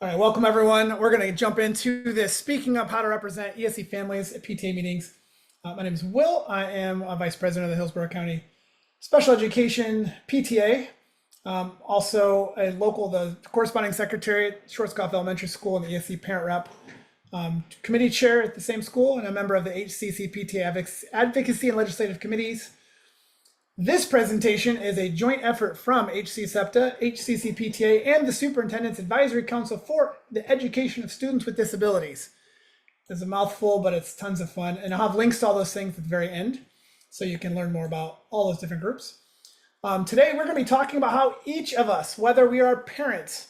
All right, welcome everyone. We're going to jump into this speaking up how to represent ESE families at PTA meetings. My name is Will. I am a Vice President of the Hillsborough County Special Education PTA. Also a local, the corresponding secretary at Schwarzkopf Elementary School and the ESE Parent Rep. Committee chair at the same school and a member of the HCC PTA Advocacy and Legislative Committees. This presentation is a joint effort from HC SEPTA, HCC PTA, and the Superintendent's Advisory Council for the Education of Students with Disabilities. It's a mouthful, but it's tons of fun. And I'll have links to all those things at the very end, so you can learn more about all those different groups. Today, we're going to be talking about how each of us, whether we are parents,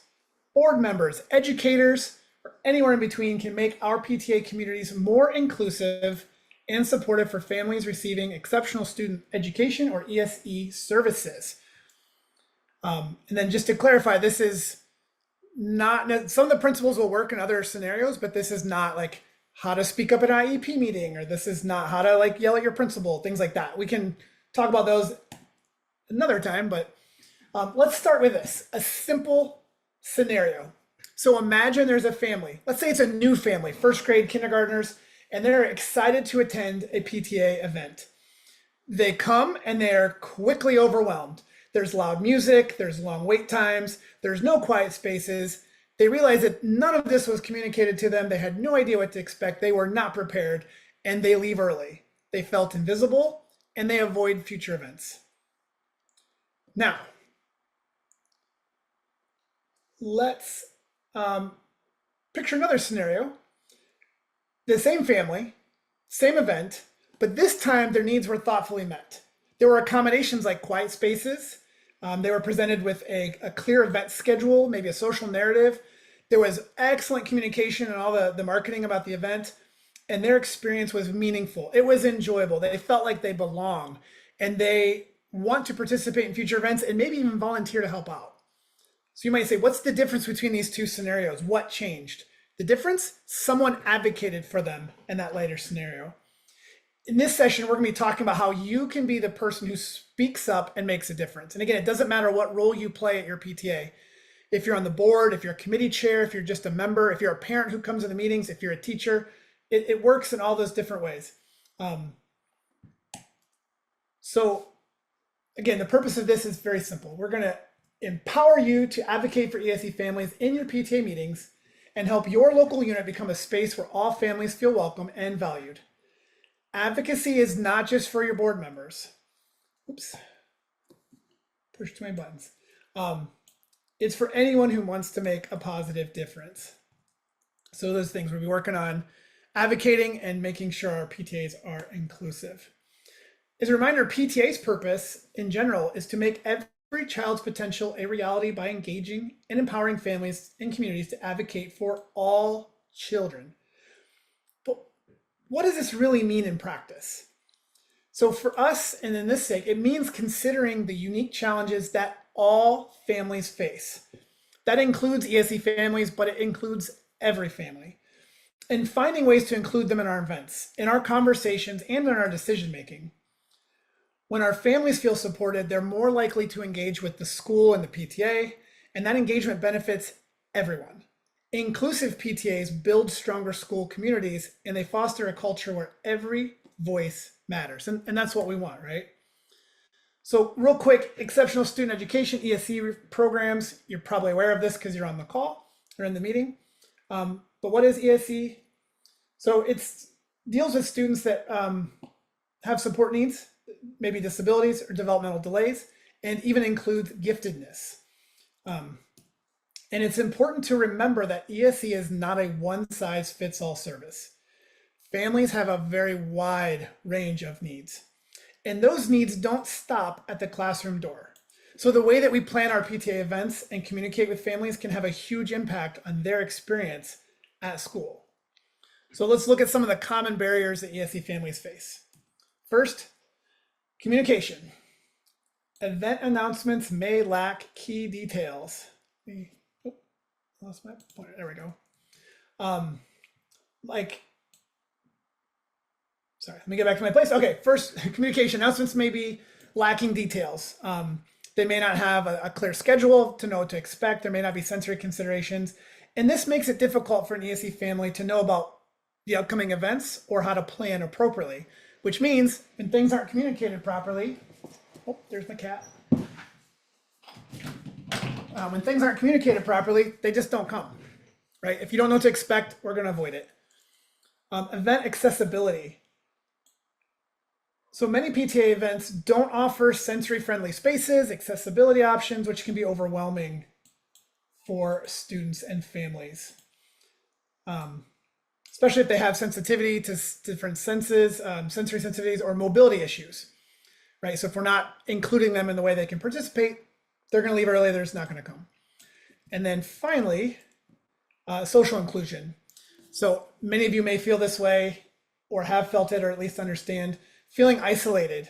board members, educators, or anywhere in between, can make our PTA communities more inclusive and supportive for families receiving exceptional student education or ESE services. And then just to clarify, this is not, some of the principles will work in other scenarios, but this is not like how to speak up at an IEP meeting, or this is not how to like yell at your principal, things like that. We can talk about those another time, but let's start with this, a simple scenario. So imagine there's a family, let's say it's a new family, first grade kindergartners, and they're excited to attend a PTA event. They come and they're quickly overwhelmed. There's loud music, there's long wait times, there's no quiet spaces. They realize that none of this was communicated to them. They had no idea what to expect. They were not prepared, and they leave early. They felt invisible, and they avoid future events. Now, let's picture another scenario. The same family, same event, but this time their needs were thoughtfully met. There were accommodations like quiet spaces. They were presented with a clear event schedule, maybe a social narrative. There was excellent communication and all the marketing about the event, and their experience was meaningful. It was enjoyable. They felt like they belong, and they want to participate in future events and maybe even volunteer to help out. So you might say, what's the difference between these two scenarios? What changed? The difference? Someone advocated for them in that later scenario. In this session, we're going to be talking about how you can be the person who speaks up and makes a difference. And again, it doesn't matter what role you play at your PTA. If you're on the board, if you're a committee chair, if you're just a member, if you're a parent who comes to the meetings, if you're a teacher, it works in all those different ways. So again, the purpose of this is very simple. We're going to empower you to advocate for ESE families in your PTA meetings and help your local unit become a space where all families feel welcome and valued. Advocacy is not just for your board members. Oops, push too many buttons. It's for anyone who wants to make a positive difference. So those things we'll be working on, advocating and making sure our PTAs are inclusive. As a reminder, PTA's purpose in general is to make every child's potential a reality by engaging and empowering families and communities to advocate for all children. But what does this really mean in practice? So for us, and in this sake, it means considering the unique challenges that all families face. That includes ESE families, but it includes every family. And finding ways to include them in our events, in our conversations, and in our decision-making. When our families feel supported, they're more likely to engage with the school and the PTA, and that engagement benefits everyone. Inclusive PTAs build stronger school communities, and they foster a culture where every voice matters. And that's what we want, right? So real quick, exceptional student education, ESE programs, you're probably aware of this because you're on the call or in the meeting. But what is ESE? So it deals with students that have support needs, maybe disabilities or developmental delays, and even includes giftedness. And it's important to remember that ESE is not a one-size-fits-all service. Families have a very wide range of needs, and those needs don't stop at the classroom door. So the way that we plan our PTA events and communicate with families can have a huge impact on their experience at school. So let's look at some of the common barriers that ESE families face. First, communication. Event announcements may lack key details. Oh, lost my pointer. There we go. Sorry, let me get back to my place. Okay, first, communication announcements may be lacking details. They may not have a clear schedule to know what to expect. There may not be sensory considerations. And this makes it difficult for an ESE family to know about the upcoming events or how to plan appropriately, which means when things aren't communicated properly, oh, there's my cat. When things aren't communicated properly, they just don't come, right? If you don't know what to expect, we're going to avoid it. Event accessibility. So many PTA events don't offer sensory-friendly spaces, accessibility options, which can be overwhelming for students and families, especially if they have sensitivity to different senses, sensory sensitivities, or mobility issues, right? So if we're not including them in the way they can participate, they're going to leave early, they're just not going to come. And then finally, social inclusion. So many of you may feel this way or have felt it, or at least understand feeling isolated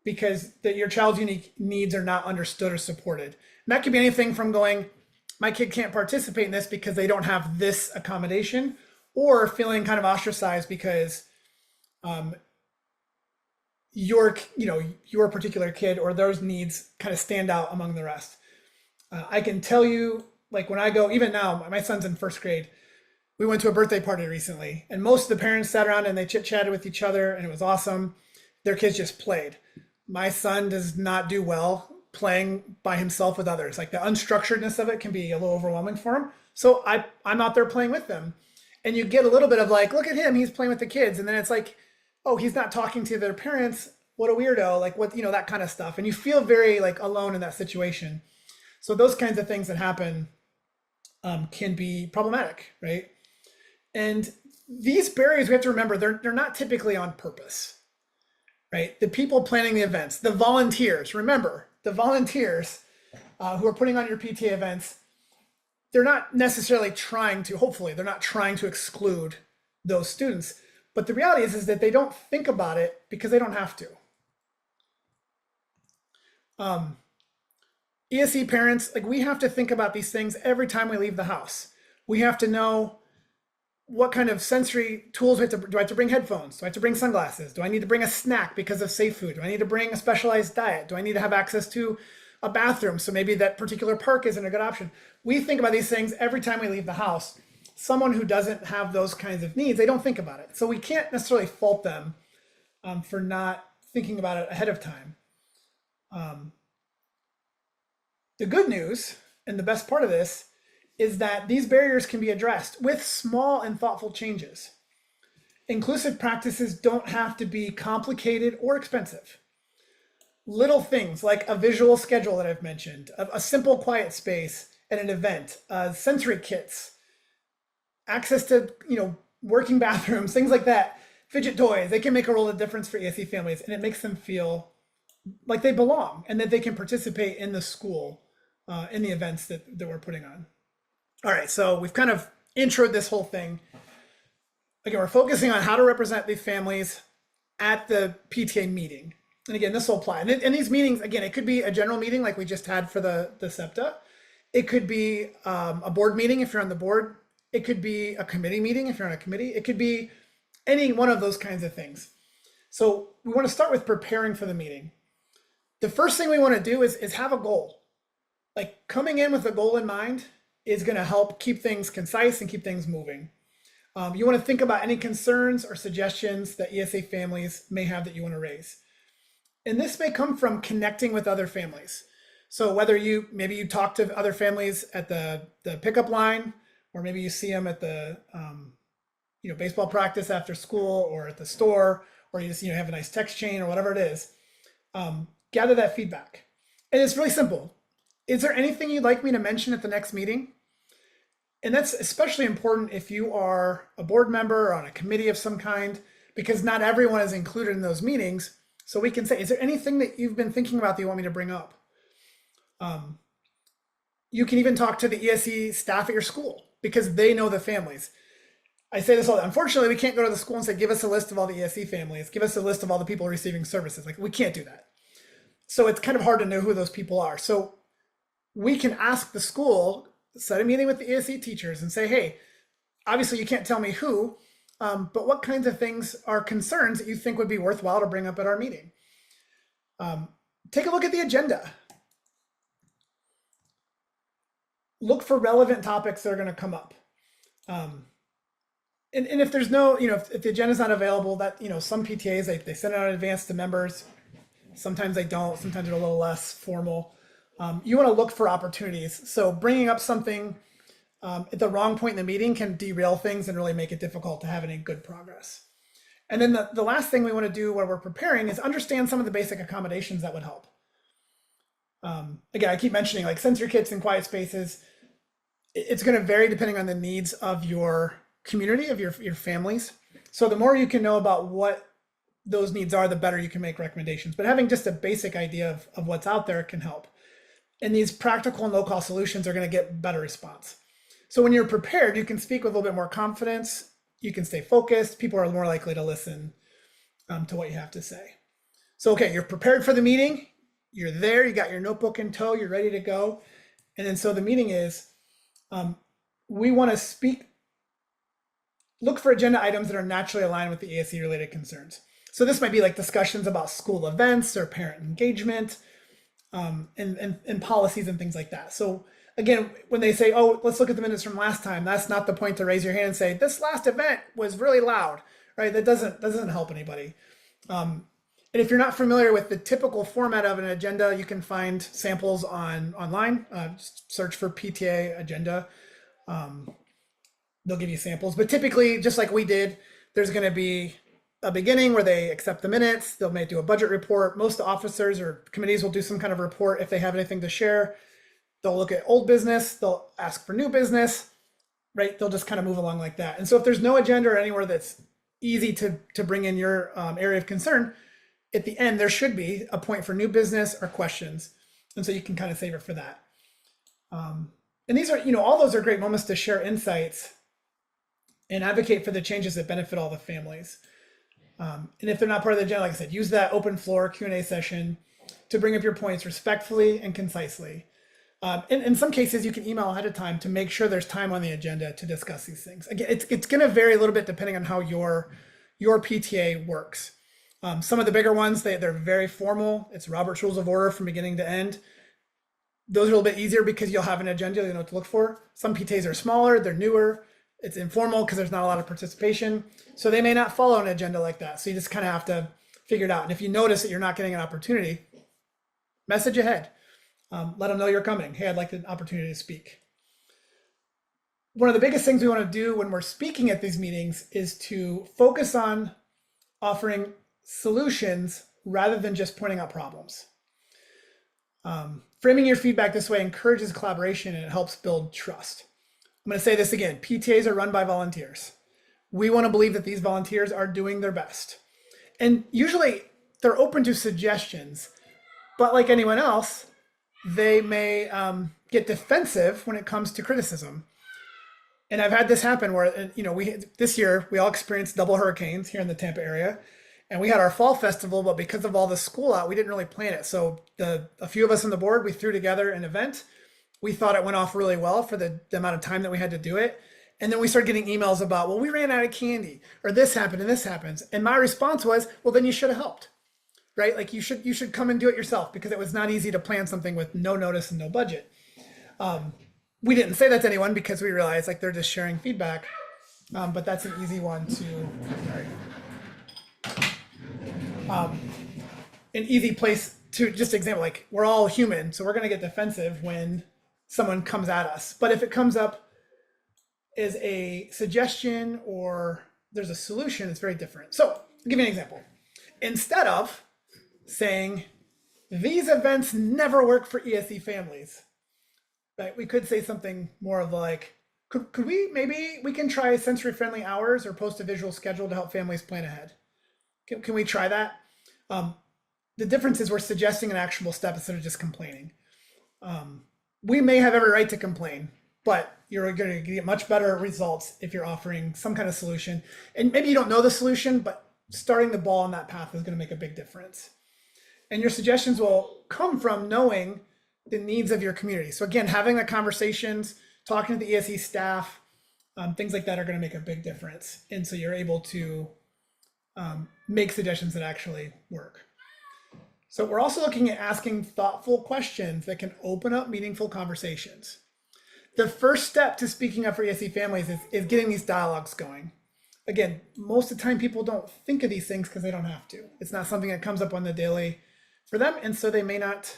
because your child's unique needs are not understood or supported. And that could be anything from going, my kid can't participate in this because they don't have this accommodation, or feeling kind of ostracized because your particular kid or those needs kind of stand out among the rest. I can tell you, like when I go, even now, my son's in first grade. We went to a birthday party recently, and most of the parents sat around and they chit-chatted with each other, and it was awesome. Their kids just played. My son does not do well playing by himself with others. Like the unstructuredness of it can be a little overwhelming for him. So I'm out there playing with them. And you get a little bit of like, look at him, he's playing with the kids. And then it's like, oh, he's not talking to their parents. What a weirdo, like what, that kind of stuff. And you feel very like alone in that situation. So those kinds of things that happen can be problematic, right? And these barriers, we have to remember, they're not typically on purpose, right? The people planning the events, the volunteers, remember, the volunteers who are putting on your PTA events, they're not necessarily trying to, hopefully, they're not trying to exclude those students. But the reality is that they don't think about it because they don't have to. ESE parents, like we have to think about these things every time we leave the house. We have to know what kind of sensory tools do I have to bring headphones? Do I have to bring sunglasses? Do I need to bring a snack because of safe food? Do I need to bring a specialized diet? Do I need to have access to a bathroom? So maybe that particular park isn't a good option. We think about these things every time we leave the house. Someone who doesn't have those kinds of needs, they don't think about it. So we can't necessarily fault them for not thinking about it ahead of time. The good news, and the best part of this, is that these barriers can be addressed with small and thoughtful changes. Inclusive practices don't have to be complicated or expensive. Little things like a visual schedule that I've mentioned, a simple quiet space at an event, sensory kits, access to working bathrooms, things like that, fidget toys, they can make a world of difference for ESE families, and it makes them feel like they belong and that they can participate in the school, in the events that we're putting on. All right, so we've kind of introed this whole thing. Again, we're focusing on how to represent these families at the PTA meeting. And again, this will apply. And these meetings, again, it could be a general meeting like we just had for the SEPTA. It could be a board meeting if you're on the board. It could be a committee meeting if you're on a committee. It could be any one of those kinds of things. So we want to start with preparing for the meeting. The first thing we want to do is have a goal. Like coming in with a goal in mind is going to help keep things concise and keep things moving. You want to think about any concerns or suggestions that ESE families may have that you want to raise. And this may come from connecting with other families. So whether maybe you talk to other families at the pickup line, or maybe you see them at the baseball practice after school, or at the store, or you just have a nice text chain or whatever it is. Gather that feedback. And it's really simple. Is there anything you'd like me to mention at the next meeting? And that's especially important if you are a board member or on a committee of some kind, because not everyone is included in those meetings. So we can say, is there anything that you've been thinking about that you want me to bring up? You can even talk to the ESE staff at your school because they know the families. I say this all the time. Unfortunately, we can't go to the school and say, give us a list of all the ESE families, give us a list of all the people receiving services. Like we can't do that. So it's kind of hard to know who those people are. So we can ask the school, set a meeting with the ESE teachers and say, hey, obviously you can't tell me who, but what kinds of things are concerns that you think would be worthwhile to bring up at our meeting? Take a look at the agenda. look for relevant topics that are going to come up. And if there's no, if the agenda's not available, that, some PTAs, they send it out in advance to members. Sometimes they don't, sometimes they're a little less formal. You want to look for opportunities. So bringing up something at the wrong point in the meeting can derail things and really make it difficult to have any good progress. And then the last thing we want to do while we're preparing is understand some of the basic accommodations that would help. Again, I keep mentioning like sensory kits and quiet spaces. It's going to vary depending on the needs of your community, of your families. So the more you can know about what those needs are, the better you can make recommendations. But having just a basic idea of what's out there can help. And these practical and low-cost solutions are going to get better response. So when you're prepared, you can speak with a little bit more confidence. You can stay focused. People are more likely to listen to what you have to say. So, okay, you're prepared for the meeting. You're there. You got your notebook in tow. You're ready to go. And then so the meeting is, we want to look for agenda items that are naturally aligned with the ESE related concerns. So this might be like discussions about school events or parent engagement, and policies and things like that. So again, when they say, oh, let's look at the minutes from last time, that's not the point to raise your hand and say, this last event was really loud, right? That doesn't help anybody. And if you're not familiar with the typical format of an agenda, you can find samples online. Just search for PTA agenda. They'll give you samples, but typically, just like we did, there's going to be a beginning where they accept the minutes. They'll may do a budget report. Most officers or committees will do some kind of report if they have anything to share. They'll look at old business. They'll ask for new business, right? They'll just kind of move along like that. And so if there's no agenda or anywhere that's easy to bring in your area of concern, at the end, there should be a point for new business or questions. And so you can kind of save it for that. And these are, all those are great moments to share insights and advocate for the changes that benefit all the families. And if they're not part of the agenda, like I said, use that open floor Q&A session to bring up your points respectfully and concisely. In some cases, you can email ahead of time to make sure there's time on the agenda to discuss these things. Again, it's going to vary a little bit depending on how your PTA works. Some of the bigger ones, they're very formal. It's Robert's Rules of Order from beginning to end. Those are a little bit easier because you'll have an agenda, you know what to look for. Some PTAs are smaller, they're newer. It's informal because there's not a lot of participation. So they may not follow an agenda like that. So you just kind of have to figure it out. And if you notice that you're not getting an opportunity, message ahead. Let them know you're coming. Hey, I'd like an opportunity to speak. One of the biggest things we want to do when we're speaking at these meetings is to focus on offering solutions rather than just pointing out problems. Framing your feedback this way encourages collaboration and it helps build trust. I'm going to say this again. PTAs are run by volunteers. We want to believe that these volunteers are doing their best. And usually they're open to suggestions, but like anyone else, they may get defensive when it comes to criticism. And I've had this happen where, this year we all experienced double hurricanes here in the Tampa area. And we had our fall festival, but because of all the school out, we didn't really plan it. So a few of us on the board, we threw together an event. We thought it went off really well for the amount of time that we had to do it. And then we started getting emails about, well, we ran out of candy, or this happened and this happens. And my response was, well, then you should have helped, right? Like you should come and do it yourself because it was not easy to plan something with no notice and no budget. We didn't say that to anyone because we realized like they're just sharing feedback. But that's an easy one an easy place to just example, like we're all human. So we're going to get defensive when someone comes at us. But if it comes up as a suggestion or there's a solution, it's very different. So I'll give you an example. Instead of saying, these events never work for ESE families, right? We could say something more of like, could we can try sensory friendly hours or post a visual schedule to help families plan ahead. Can we try that? The difference is we're suggesting an actionable step instead of just complaining. We may have every right to complain, but you're going to get much better results if you're offering some kind of solution. And maybe you don't know the solution, but starting the ball on that path is going to make a big difference. And your suggestions will come from knowing the needs of your community. So again, having the conversations, talking to the ESE staff, things like that are going to make a big difference. And so you're able to make suggestions that actually work. So we're also looking at asking thoughtful questions that can open up meaningful conversations. the first step to speaking up for ESE families is getting these dialogues going. Again, most of the time people don't think of these things because they don't have to. It's not something that comes up on the daily for them, and so they may not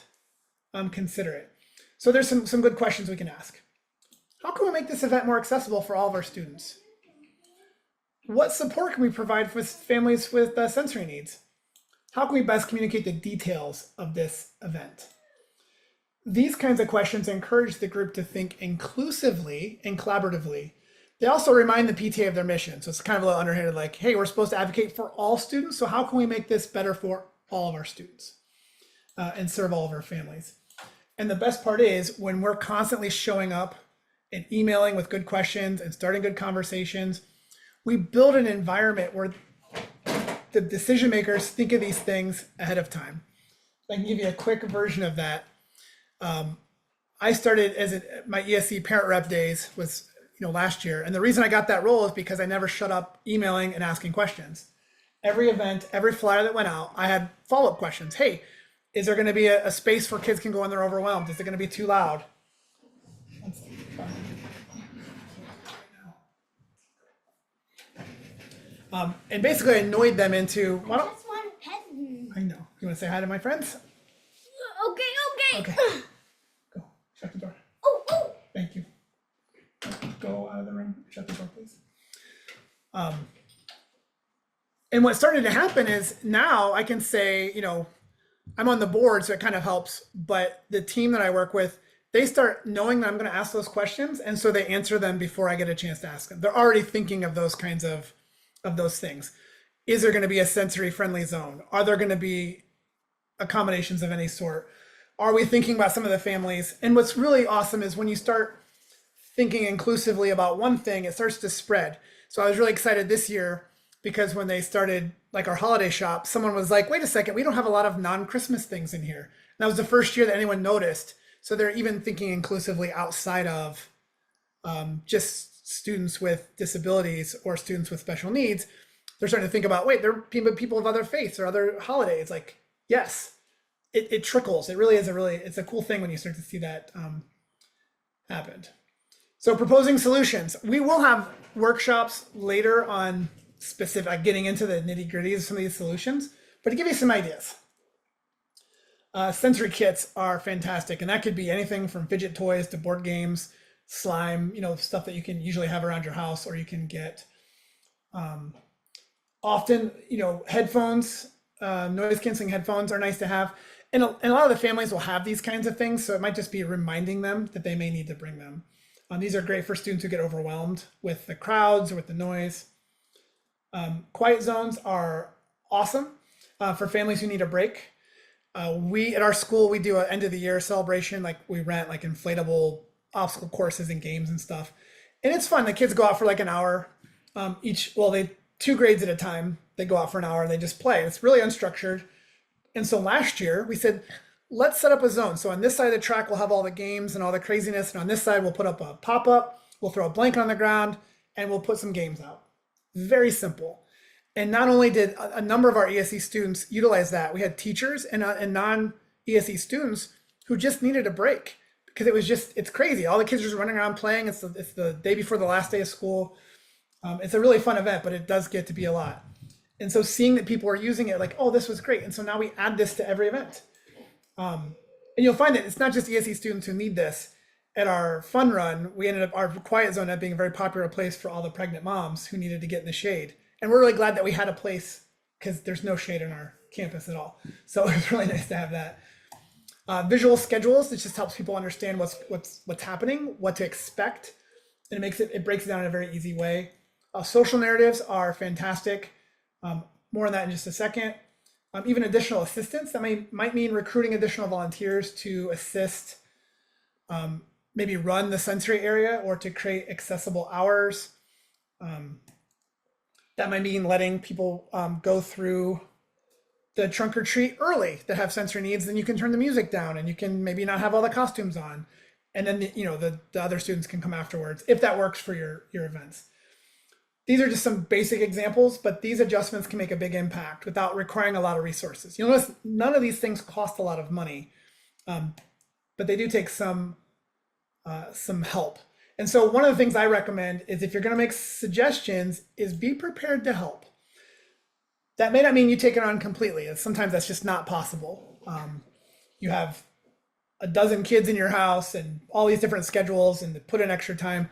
consider it. So there's some good questions we can ask. How can we make this event more accessible for all of our students? What support can we provide for families with sensory needs? How can we best communicate the details of this event? These kinds of questions encourage the group to think inclusively and collaboratively. They also remind the PTA of their mission. So it's kind of a little underhanded, like, hey, we're supposed to advocate for all students. So how can we make this better for all of our students and serve all of our families? And the best part is when we're constantly showing up and emailing with good questions and starting good conversations, we build an environment where the decision makers think of these things ahead of time. I can give you a quick version of that. I started as my ESE Parent Rep days was last year, and the reason I got that role is because I never shut up emailing and asking questions. Every event, every flyer that went out, I had follow-up questions. Hey, is there going to be a space where kids can go when they're overwhelmed? Is it going to be too loud? And basically I annoyed them into, I just want a pet. I know. You want to say hi to my friends? Okay. Okay. Go. Shut the door. Oh. Thank you. Go out of the room. Shut the door, please. And what started to happen is now I can say, I'm on the board, so it kind of helps. But the team that I work with, they start knowing that I'm going to ask those questions, and so they answer them before I get a chance to ask them. They're already thinking of those kinds of those things. Is there going to be a sensory friendly zone? Are there going to be accommodations of any sort? Are we thinking about some of the families? And what's really awesome is when you start thinking inclusively about one thing, it starts to spread. So I was really excited this year because when they started like our holiday shop, someone was like, wait a second, we don't have a lot of non-Christmas things in here. And that was the first year that anyone noticed. So they're even thinking inclusively outside of just students with disabilities or students with special needs. They're starting to think about, wait, there are people of other faiths or other holidays. Like, yes, it trickles. It really is it's a cool thing when you start to see that happen. So proposing solutions. We will have workshops later on specific, getting into the nitty gritty of some of these solutions, but to give you some ideas. Sensory kits are fantastic, and that could be anything from fidget toys to board games, slime, stuff that you can usually have around your house, or you can get often, headphones, noise canceling headphones are nice to have. And a lot of the families will have these kinds of things. So it might just be reminding them that they may need to bring them. These are great for students who get overwhelmed with the crowds or with the noise. Quiet zones are awesome for families who need a break. At our school, we do an end of the year celebration. Like we rent like inflatable obstacle courses and games and stuff. And it's fun. The kids go out for like an hour they 2 grades at a time. They go out for an hour and they just play. It's really unstructured. And so last year we said, let's set up a zone. So on this side of the track, we'll have all the games and all the craziness. And on this side, we'll put up a pop-up, we'll throw a blanket on the ground, and we'll put some games out. Very simple. And not only did a number of our ESE students utilize that, we had teachers and non-ESE students who just needed a break because it's crazy. All the kids are just running around playing. It's the day before the last day of school. It's a really fun event, but it does get to be a lot. And so seeing that people are using it, like, oh, this was great. And so now we add this to every event. And you'll find that it's not just ESE students who need this. At our fun run, our quiet zone ended up being a very popular place for all the pregnant moms who needed to get in the shade. And we're really glad that we had a place because there's no shade on our campus at all. So it was really nice to have that. Visual schedules, it just helps people understand what's happening, what to expect. And it breaks it down in a very easy way. Social narratives are fantastic. More on that in just a second. Even additional assistance, that might mean recruiting additional volunteers to assist, maybe run the sensory area or to create accessible hours. That might mean letting people go through the trunk or treat early that have sensory needs. Then you can turn the music down and you can maybe not have all the costumes on. And then the other students can come afterwards if that works for your events. These are just some basic examples, but these adjustments can make a big impact without requiring a lot of resources. You'll notice none of these things cost a lot of money, but they do take some help. And so one of the things I recommend is if you're going to make suggestions is be prepared to help. That may not mean you take it on completely. Sometimes that's just not possible. You have a dozen kids in your house and all these different schedules and put in extra time,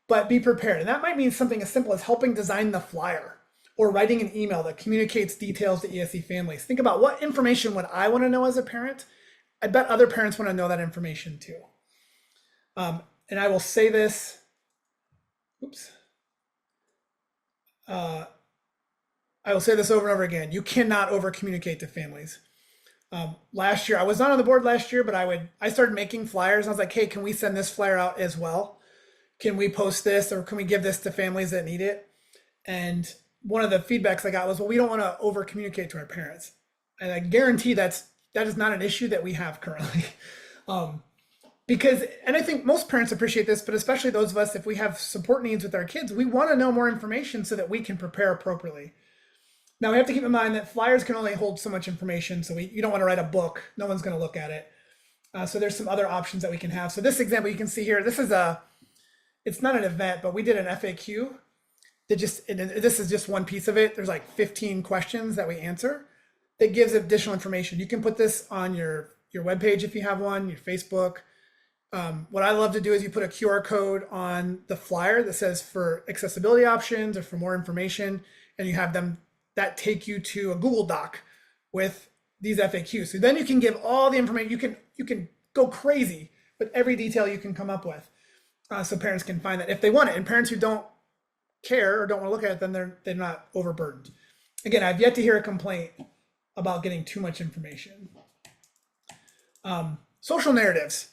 but be prepared. And that might mean something as simple as helping design the flyer or writing an email that communicates details to ESE families. Think about what information would I want to know as a parent? I bet other parents want to know that information too. And I will say this, oops. I will say this over and over again. You cannot over communicate to families. Last year, I was not on the board last year, but I started making flyers. I was like, hey, can we send this flyer out as well? Can we post this or can we give this to families that need it? And one of the feedbacks I got was, well, we don't want to over communicate to our parents. And I guarantee that is not an issue that we have currently. Because, and I think most parents appreciate this, but especially those of us, if we have support needs with our kids, we want to know more information so that we can prepare appropriately. Now we have to keep in mind that flyers can only hold so much information. So you don't want to write a book. No one's going to look at it. So there's some other options that we can have. So this example you can see here, it's not an event, but we did an FAQ this is just one piece of it. There's like 15 questions that we answer that gives additional information. You can put this on your webpage if you have one, your Facebook. What I love to do is you put a QR code on the flyer that says for accessibility options or for more information, and you have them that take you to a Google Doc with these FAQs. So then you can give all the information. You can go crazy with every detail you can come up with, so parents can find that if they want it. And parents who don't care or don't want to look at it, then they're not overburdened. Again, I've yet to hear a complaint about getting too much information. Social narratives.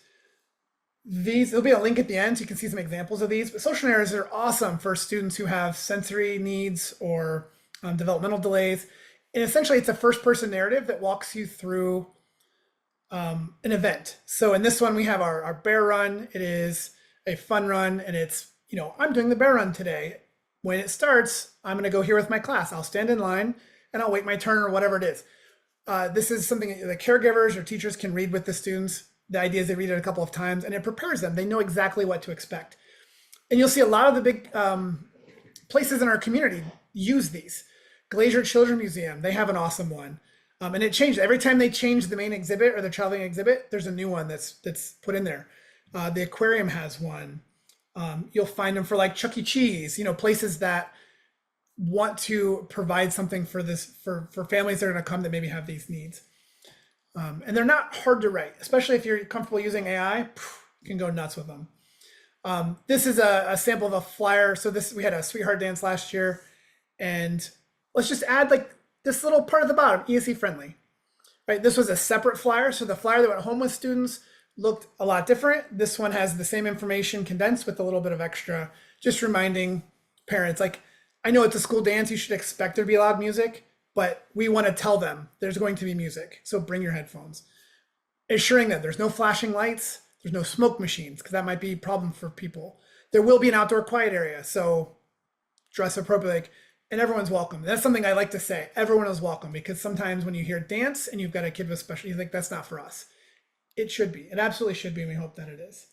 There'll be a link at the end so you can see some examples of these, but social narratives are awesome for students who have sensory needs or developmental delays. And essentially it's a first person narrative that walks you through an event. So in this one, we have our bear run. It is a fun run and it's, I'm doing the bear run today. When it starts, I'm going to go here with my class. I'll stand in line and I'll wait my turn or whatever it is. This is something that the caregivers or teachers can read with the students. The idea is they read it a couple of times and it prepares them. They know exactly what to expect. And you'll see a lot of the big places in our community use these. Glacier Children's Museum, they have an awesome one. And it changed. Every time they change the main exhibit or the traveling exhibit, there's a new one that's put in there. The aquarium has one. You'll find them for like Chuck E. Cheese, places that want to provide something for families that are going to come that maybe have these needs. And they're not hard to write, especially if you're comfortable using AI, you can go nuts with them. This is a sample of a flyer. So we had a sweetheart dance last year, and let's just add like this little part at the bottom, ESE friendly, right? This was a separate flyer. So the flyer that went home with students looked a lot different. This one has the same information condensed with a little bit of extra, just reminding parents, like, I know it's a school dance, you should expect there to be loud music, but we want to tell them there's going to be music. So bring your headphones. Assuring them there's no flashing lights, there's no smoke machines, because that might be a problem for people. There will be an outdoor quiet area, so dress appropriately, and everyone's welcome. That's something I like to say. Everyone is welcome, because sometimes when you hear dance and you've got a kid with special, you think that's not for us. It should be. It absolutely should be, and we hope that it is.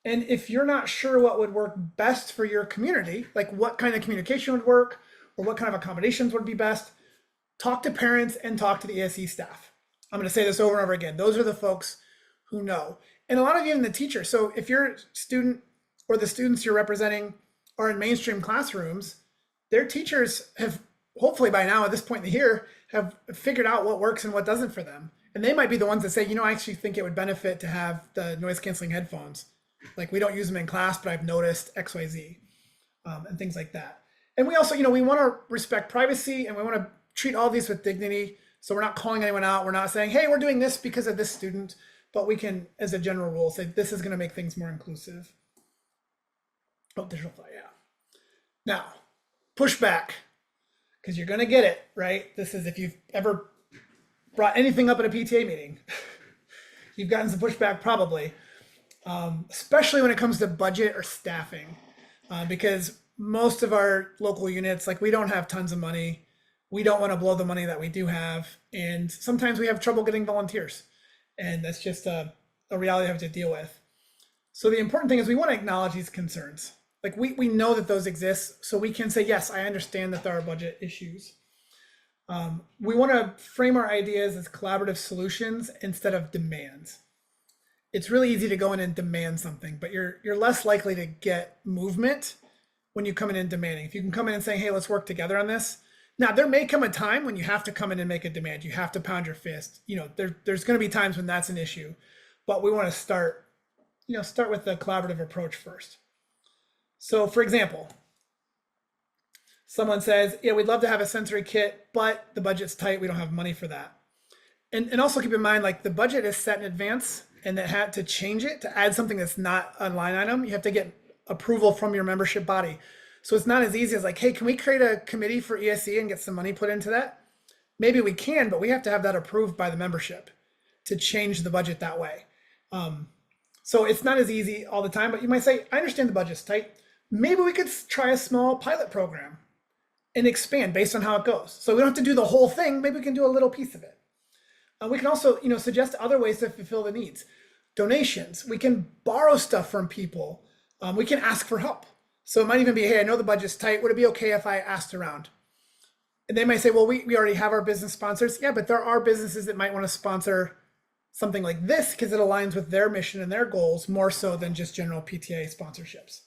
And if you're not sure what would work best for your community, like what kind of communication would work or what kind of accommodations would be best, talk to parents and talk to the ESE staff. I'm going to say this over and over again. Those are the folks who know. And a lot of you in the teachers. So if your student or the students you're representing are in mainstream classrooms, their teachers have hopefully by now at this point in the year have figured out what works and what doesn't for them. And they might be the ones that say, I actually think it would benefit to have the noise canceling headphones. Like we don't use them in class, but I've noticed X, Y, Z, and things like that. And we also, we want to respect privacy and we want to treat all these with dignity. So we're not calling anyone out. We're not saying, hey, we're doing this because of this student, but we can, as a general rule, say this is going to make things more inclusive. Oh, digital fly, yeah. Now, pushback, because you're going to get it, right? This is if you've ever brought anything up at a PTA meeting, you've gotten some pushback probably, especially when it comes to budget or staffing, because most of our local units, like we don't have tons of money. We don't want to blow the money that we do have. And sometimes we have trouble getting volunteers. And that's just a reality I have to deal with. So the important thing is we want to acknowledge these concerns. Like we know that those exist, so we can say, yes, I understand that there are budget issues. We want to frame our ideas as collaborative solutions instead of demands. It's really easy to go in and demand something, but you're less likely to get movement when you come in and demanding. If you can come in and say, hey, let's work together on this. Now, there may come a time when you have to come in and make a demand. You have to pound your fist. There's going to be times when that's an issue, but we want to start with the collaborative approach first. So for example, someone says, yeah, we'd love to have a sensory kit, but the budget's tight. We don't have money for that. And also keep in mind, like the budget is set in advance, and that had to change it to add something that's not a line item. You have to get approval from your membership body. So it's not as easy as like, hey, can we create a committee for ESE and get some money put into that? Maybe we can, but we have to have that approved by the membership to change the budget that way. So it's not as easy all the time, but you might say, I understand the budget's tight. Maybe we could try a small pilot program and expand based on how it goes. So we don't have to do the whole thing. Maybe we can do a little piece of it. We can also, suggest other ways to fulfill the needs. Donations. We can borrow stuff from people. We can ask for help. So it might even be, hey, I know the budget's tight. Would it be okay if I asked around? And they might say, well, we already have our business sponsors. Yeah, but there are businesses that might want to sponsor something like this because it aligns with their mission and their goals more so than just general PTA sponsorships.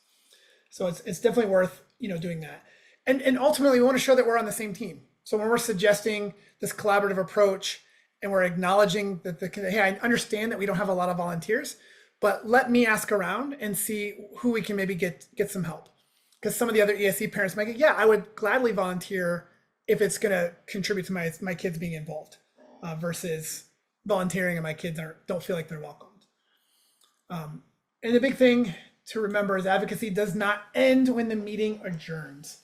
So it's definitely worth, doing that. And ultimately, we want to show that we're on the same team. So when we're suggesting this collaborative approach, and we're acknowledging that hey, I understand that we don't have a lot of volunteers, but let me ask around and see who we can maybe get some help. Because some of the other ESE parents might go, yeah, I would gladly volunteer if it's going to contribute to my kids being involved versus volunteering and my kids don't feel like they're welcomed. And the big thing to remember is advocacy does not end when the meeting adjourns.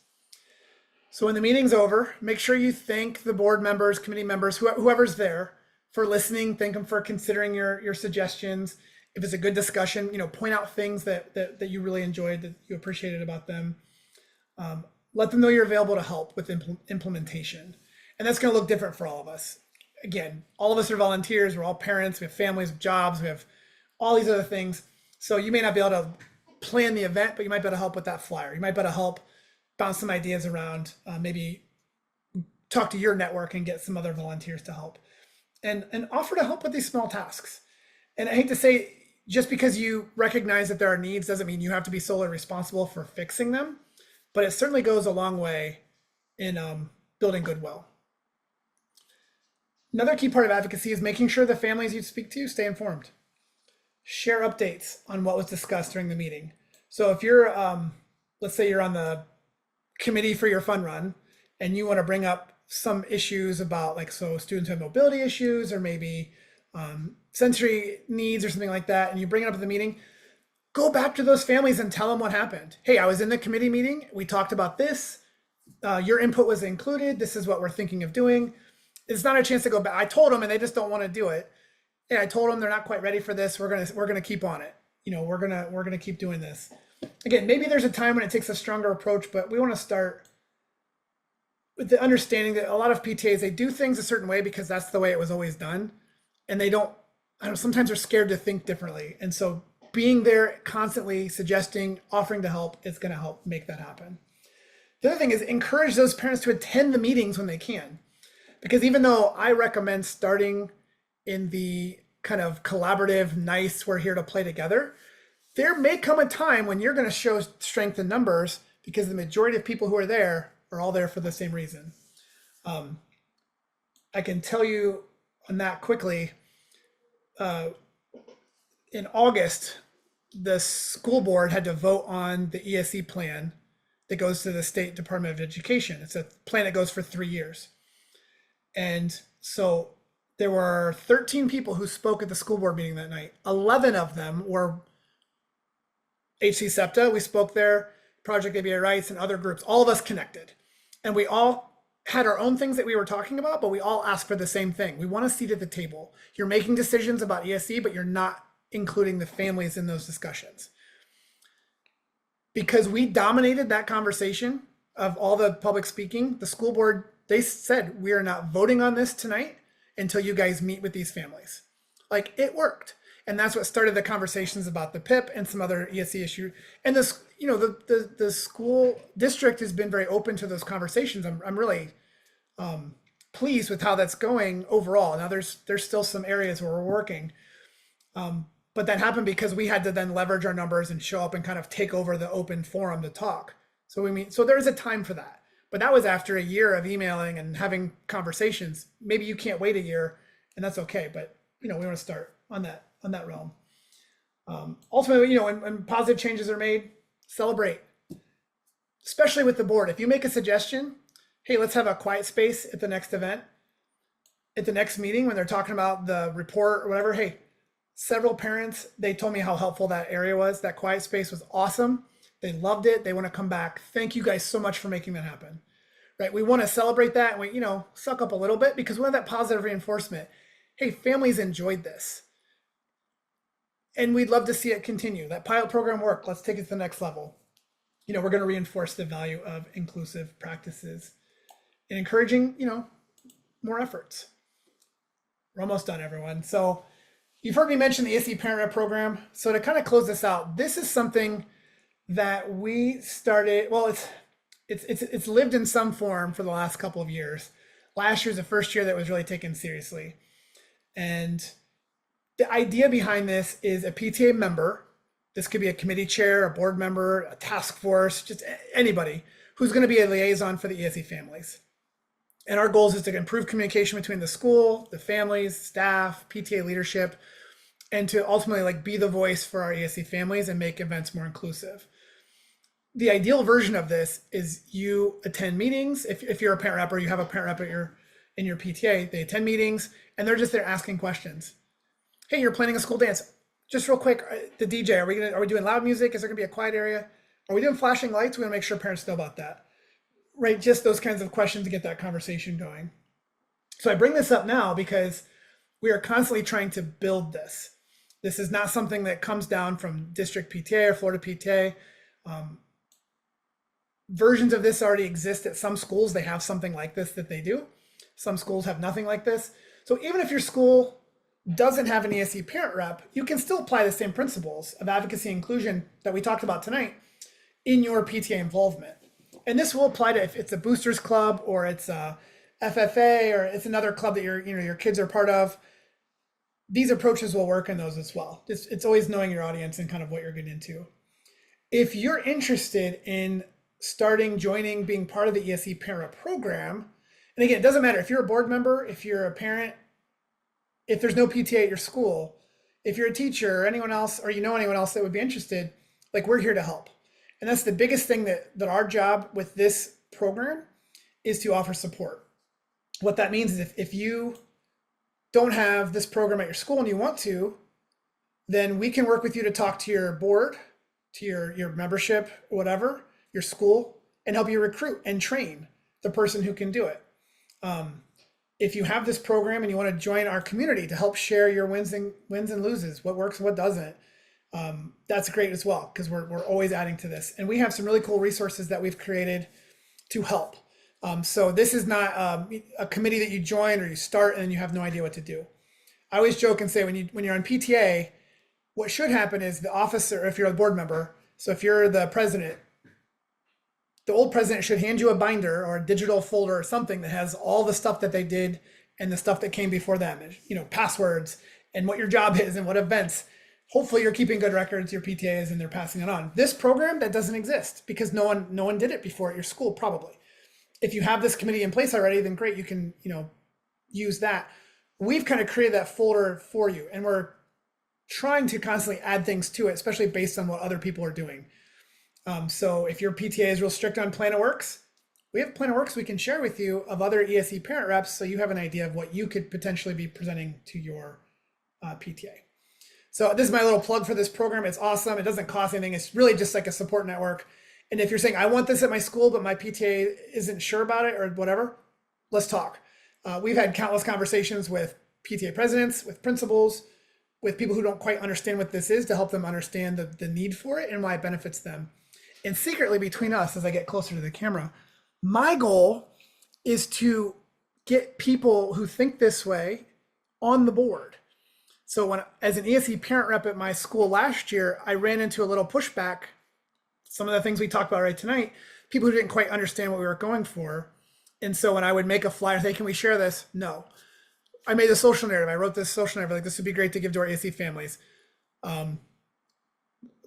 So when the meeting's over, make sure you thank the board members, committee members, whoever's there for listening. Thank them for considering your suggestions. If it's a good discussion, point out things that you really enjoyed, that you appreciated about them. Let them know you're available to help with implementation. And that's going to look different for all of us. Again, all of us are volunteers. We're all parents. We have families, jobs. We have all these other things. So you may not be able to plan the event, but you might be able to help with that flyer. You might be able to help bounce some ideas around, maybe talk to your network and get some other volunteers to help, and offer to help with these small tasks. And I hate to say, just because you recognize that there are needs doesn't mean you have to be solely responsible for fixing them, but it certainly goes a long way in building goodwill. Another key part of advocacy is making sure the families you speak to stay informed. Share updates on what was discussed during the meeting. So if you're, let's say you're on the committee for your fun run and you want to bring up some issues about students who have mobility issues or maybe sensory needs or something like that, and you bring it up at the meeting, go back to those families and tell them what happened. Hey, I was in the committee meeting. We talked about this. Your input was included. This is what we're thinking of doing. It's not a chance to go back. I told them and they just don't want to do it. Hey, I told them they're not quite ready for this. We're gonna keep on it. We're gonna keep doing this. Again, maybe there's a time when it takes a stronger approach, but we want to start with the understanding that a lot of PTAs, they do things a certain way because that's the way it was always done. And sometimes they're scared to think differently. And so being there constantly suggesting, offering to help is going to help make that happen. The other thing is encourage those parents to attend the meetings when they can. Because even though I recommend starting in the kind of collaborative, nice, we're here to play together, there may come a time when you're going to show strength in numbers because the majority of people who are there are all there for the same reason. I can tell you on that quickly, in August, the school board had to vote on the ESE plan that goes to the State Department of Education. It's a plan that goes for 3 years. And so there were 13 people who spoke at the school board meeting that night. 11 of them were HC SEPTA. We spoke there, Project ABA Rights, and other groups, all of us connected. And we all had our own things that we were talking about, but we all asked for the same thing. We want a seat at the table. You're making decisions about ESE, but you're not including the families in those discussions. Because we dominated that conversation of all the public speaking, the school board, they said, we are not voting on this tonight until you guys meet with these families. Like, it worked. And that's what started the conversations about the PIP and some other ESE issue. And this, the school district has been very open to those conversations. I'm really pleased with how that's going overall. Now there's still some areas where we're working, but that happened because we had to then leverage our numbers and show up and kind of take over the open forum to talk. So there is a time for that, but that was after a year of emailing and having conversations. Maybe you can't wait a year, and that's okay. But we want to start on that realm. Ultimately, when positive changes are made, celebrate, especially with the board. If you make a suggestion, hey, let's have a quiet space at the next event, at the next meeting when they're talking about the report or whatever. Hey, several parents, they told me how helpful that area was. That quiet space was awesome. They loved it. They want to come back. Thank you guys so much for making that happen. Right? We want to celebrate that and we, suck up a little bit because we want that positive reinforcement. Hey, families enjoyed this. And we'd love to see it continue. That pilot program worked. Let's take it to the next level. We're going to reinforce the value of inclusive practices and encouraging, more efforts. We're almost done, everyone. So you've heard me mention the ESE Parent Rep program. So to kind of close this out, this is something that we started. Well, it's lived in some form for the last couple of years. Last year's the first year that was really taken seriously. And the idea behind this is a PTA member. This could be a committee chair, a board member, a task force, just anybody who's going to be a liaison for the ESE families. And our goals is to improve communication between the school, the families, staff, PTA leadership, and to ultimately be the voice for our ESE families and make events more inclusive. The ideal version of this is you attend meetings. If you're a parent rep or you have a parent rep in your PTA, they attend meetings and they're just there asking questions. Hey, you're planning a school dance. Just real quick, the DJ, are we doing loud music? Is there gonna be a quiet area? Are we doing flashing lights? We wanna make sure parents know about that. Right, just those kinds of questions to get that conversation going. So I bring this up now because we are constantly trying to build this. This is not something that comes down from district PTA or Florida PTA. Versions of this already exist at some schools. They have something like this that they do. Some schools have nothing like this. So even if your school doesn't have an ESE parent rep, you can still apply the same principles of advocacy and inclusion that we talked about tonight in your PTA involvement. And this will apply to if it's a boosters club or it's a FFA or it's another club that your kids are part of. These approaches will work in those as well. It's always knowing your audience and kind of what you're getting into. If you're interested in joining, being part of the ESE Parent Rep program, and again, it doesn't matter if you're a board member, if you're a parent, if there's no PTA at your school, if you're a teacher or anyone else, or anyone else that would be interested, we're here to help. And that's the biggest thing that our job with this program is to offer support. What that means is if you don't have this program at your school and you want to, then we can work with you to talk to your board, to your membership, whatever, your school, and help you recruit and train the person who can do it. If you have this program and you want to join our community to help share your wins and loses, what works and what doesn't, that's great as well, because we're always adding to this. And we have some really cool resources that we've created to help. So this is not a committee that you join or you start and then you have no idea what to do. I always joke and say when you're on PTA, what should happen is the officer, if you're a board member, so if you're the president, the old president should hand you a binder or a digital folder or something that has all the stuff that they did and the stuff that came before them, passwords and what your job is and what events. Hopefully you're keeping good records, your PTAs, and they're passing it on. This program, that doesn't exist because no one did it before at your school, probably. If you have this committee in place already, then great, you can use that. We've kind of created that folder for you, and we're trying to constantly add things to it, especially based on what other people are doing. So if your PTA is real strict on Plan of Works, we have Plan of Works we can share with you of other ESE parent reps, so you have an idea of what you could potentially be presenting to your PTA. So this is my little plug for this program. It's awesome. It doesn't cost anything. It's really just like a support network. And if you're saying, I want this at my school, but my PTA isn't sure about it or whatever, let's talk. We've had countless conversations with PTA presidents, with principals, with people who don't quite understand what this is to help them understand the need for it and why it benefits them. And secretly between us, as I get closer to the camera, my goal is to get people who think this way on the board. So when, as an ESE parent rep at my school last year, I ran into a little pushback. Some of the things we talked about right tonight, people who didn't quite understand what we were going for. And so when I would make a flyer, say, can we share this? No. I made a social narrative. I wrote this social narrative, like this would be great to give to our ESE families.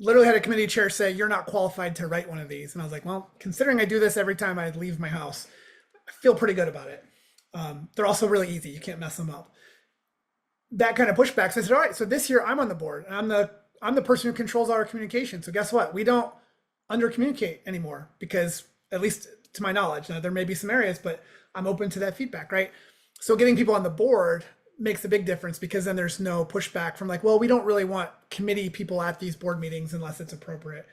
Literally had a committee chair say, you're not qualified to write one of these. And I was like, well, considering I do this every time I leave my house, I feel pretty good about it. They're also really easy. You can't mess them up. That kind of pushback. So I said, all right, so this year I'm on the board. I'm the person who controls all our communication. So guess what? We don't under communicate anymore because, at least to my knowledge, now there may be some areas, but I'm open to that feedback, right? So getting people on the board makes a big difference because then there's no pushback from like, well, we don't really want committee people at these board meetings unless it's appropriate.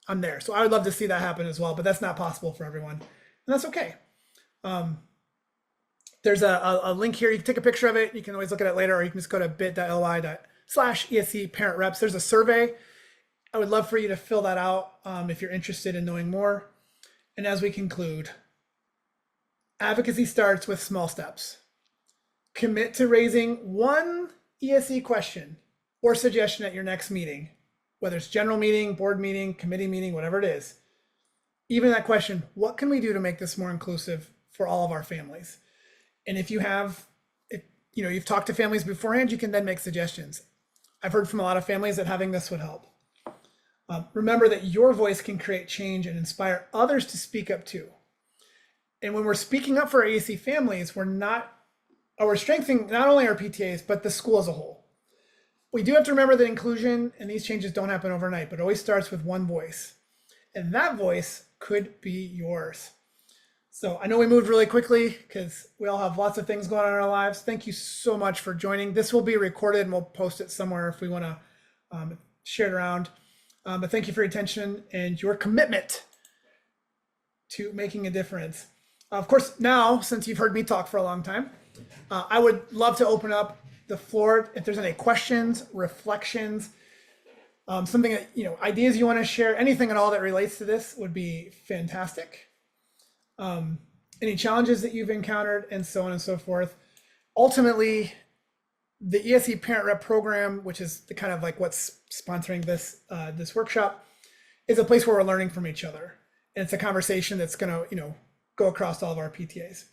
I'm there. So I would love to see that happen as well, but that's not possible for everyone. And that's okay. There's a link here. You can take a picture of it. You can always look at it later, or you can just go to bit.ly/ESE Parent Reps. There's a survey. I would love for you to fill that out if you're interested in knowing more. And as we conclude, advocacy starts with small steps. Commit to raising one ESE question or suggestion at your next meeting, whether it's general meeting, board meeting, committee meeting, whatever it is. Even that question, what can we do to make this more inclusive for all of our families? And if you have, you've talked to families beforehand, you can then make suggestions. I've heard from a lot of families that having this would help. Remember that your voice can create change and inspire others to speak up too. And when we're speaking up for our ESE families, we're strengthening not only our PTAs, but the school as a whole. We do have to remember that inclusion and these changes don't happen overnight, but it always starts with one voice. And that voice could be yours. So I know we moved really quickly because we all have lots of things going on in our lives. Thank you so much for joining. This will be recorded and we'll post it somewhere if we want to share it around. But thank you for your attention and your commitment to making a difference. Of course, now, since you've heard me talk for a long time, I would love to open up the floor. If there's any questions, reflections, something that, ideas you want to share, anything at all that relates to this would be fantastic. Any challenges that you've encountered and so on and so forth. Ultimately, the ESE Parent Rep program, which is the kind of like what's sponsoring this workshop, is a place where we're learning from each other. And it's a conversation that's going to, go across all of our PTAs.